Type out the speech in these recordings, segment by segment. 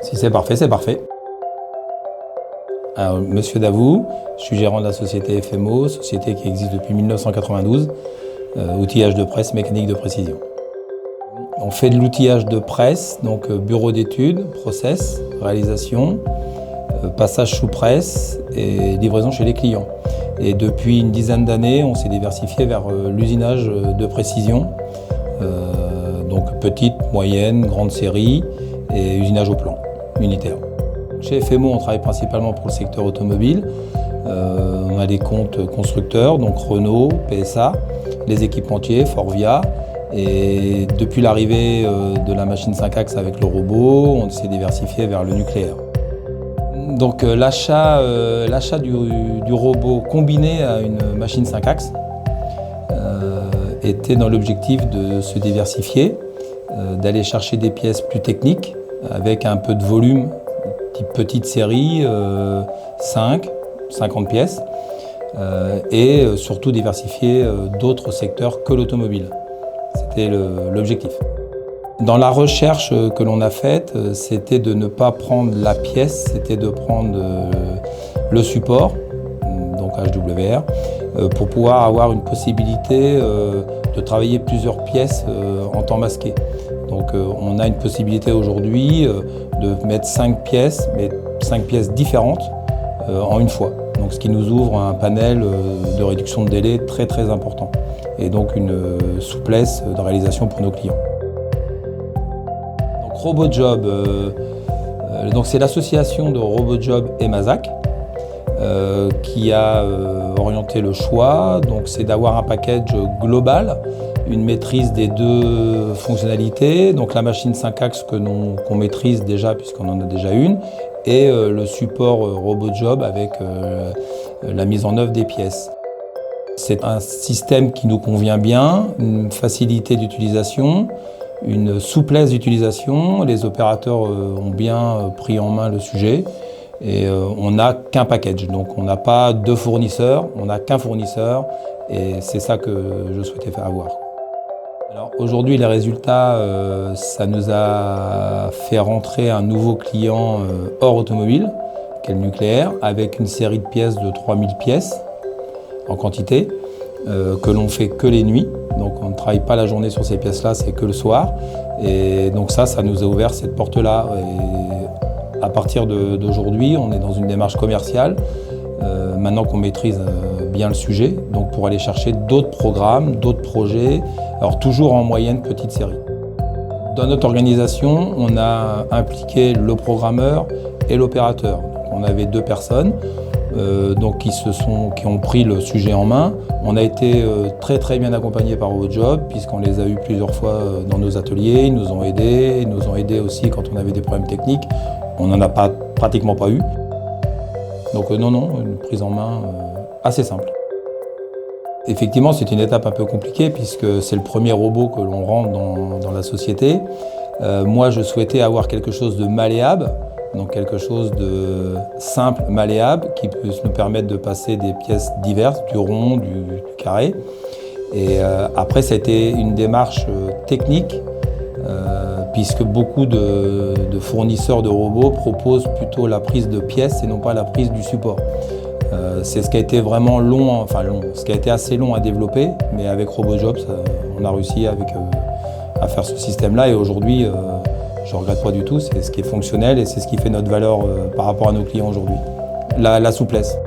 Si c'est parfait, c'est parfait. Alors, Monsieur Davout, je suis gérant de la société FMO, société qui existe depuis 1992, outillage de presse, mécanique de précision. On fait de l'outillage de presse, donc bureau d'études, process, réalisation, passage sous presse et livraison chez les clients. Et depuis une dizaine d'années, on s'est diversifié vers l'usinage de précision, donc petite, moyenne, grande série et usinage au plan, unitaire. Chez FMO, on travaille principalement pour le secteur automobile. On a des comptes constructeurs, donc Renault, PSA, les équipementiers, Forvia. Et depuis l'arrivée de la machine 5 axes avec le robot, on s'est diversifié vers le nucléaire. Donc l'achat du robot combiné à une machine 5 axes était dans l'objectif de se diversifier, d'aller chercher des pièces plus techniques avec un peu de volume, type petite série, 50 pièces, et surtout diversifier d'autres secteurs que l'automobile. C'était l'objectif. Dans la recherche que l'on a faite, c'était de ne pas prendre la pièce, c'était de prendre le support, donc HWR, pour pouvoir avoir une possibilité de travailler plusieurs pièces en temps masqué. Donc on a une possibilité aujourd'hui de mettre 5 pièces, mais 5 pièces différentes en une fois. Donc ce qui nous ouvre un panel de réduction de délai très très important. Et donc une souplesse de réalisation pour nos clients. Donc RoboJob, c'est l'association de RoboJob et Mazak qui a orienté le choix. Donc c'est d'avoir un package global, une maîtrise des deux fonctionnalités. Donc la machine 5 axes qu'on maîtrise déjà puisqu'on en a déjà une, et le support RoboJob avec la mise en œuvre des pièces. C'est un système qui nous convient bien, une facilité d'utilisation, une souplesse d'utilisation. Les opérateurs ont bien pris en main le sujet et on n'a qu'un package. Donc on n'a pas deux fournisseurs, on n'a qu'un fournisseur et c'est ça que je souhaitais faire avoir. Alors aujourd'hui les résultats, ça nous a fait rentrer un nouveau client hors automobile, qui est le nucléaire, avec une série de pièces de 3000 pièces. En quantité, que l'on fait que les nuits. Donc on ne travaille pas la journée sur ces pièces-là, c'est que le soir. Et donc ça nous a ouvert cette porte-là. Et à partir d'aujourd'hui, on est dans une démarche commerciale, maintenant qu'on maîtrise bien le sujet, donc pour aller chercher d'autres programmes, d'autres projets, alors toujours en moyenne petite série. Dans notre organisation, on a impliqué le programmeur et l'opérateur. On avait 2 personnes. Qui ont pris le sujet en main. On a été très très bien accompagnés par RoboJob puisqu'on les a eus plusieurs fois dans nos ateliers, ils nous ont aidés aussi quand on avait des problèmes techniques. On n'en a pratiquement pas eu. Donc non, une prise en main assez simple. Effectivement, c'est une étape un peu compliquée puisque c'est le premier robot que l'on rentre dans la société. Moi, je souhaitais avoir quelque chose de malléable. Donc quelque chose de simple, malléable, qui peut nous permettre de passer des pièces diverses, du rond, du carré. Et après, ça a été une démarche technique, puisque beaucoup de fournisseurs de robots proposent plutôt la prise de pièces et non pas la prise du support. C'est ce qui a été vraiment ce qui a été assez long à développer, mais avec RoboJob, on a réussi à faire ce système-là. Et aujourd'hui, je ne regrette pas du tout, c'est ce qui est fonctionnel et c'est ce qui fait notre valeur par rapport à nos clients aujourd'hui. La souplesse.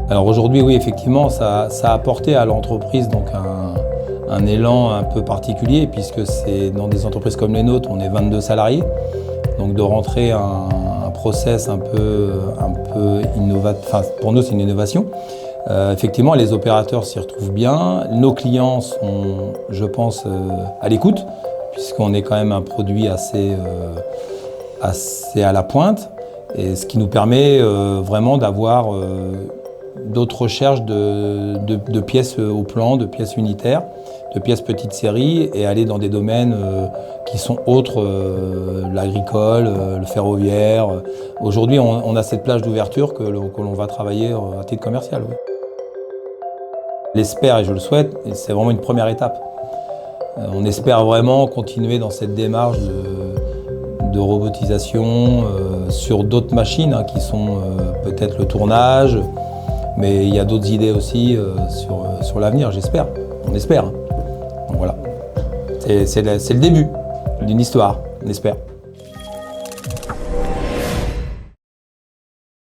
Alors aujourd'hui, oui, effectivement, ça a apporté à l'entreprise donc un élan un peu particulier puisque c'est dans des entreprises comme les nôtres, on est 22 salariés. Donc de rentrer un process un peu innovateur, pour nous c'est une innovation. Effectivement, les opérateurs s'y retrouvent bien. Nos clients sont, je pense, à l'écoute, puisqu'on est quand même un produit assez à la pointe, et ce qui nous permet vraiment d'avoir d'autres recherches de pièces au plan, de pièces unitaires, de pièces petite série, et aller dans des domaines qui sont autres, l'agricole, le ferroviaire. Aujourd'hui, on a cette plage d'ouverture que l'on va travailler à titre commercial. Oui. L'espère, et je le souhaite, c'est vraiment une première étape. On espère vraiment continuer dans cette démarche de robotisation sur d'autres machines qui sont peut-être le tournage, mais il y a d'autres idées aussi sur l'avenir, j'espère. On espère. Donc voilà. C'est le début d'une histoire, on espère.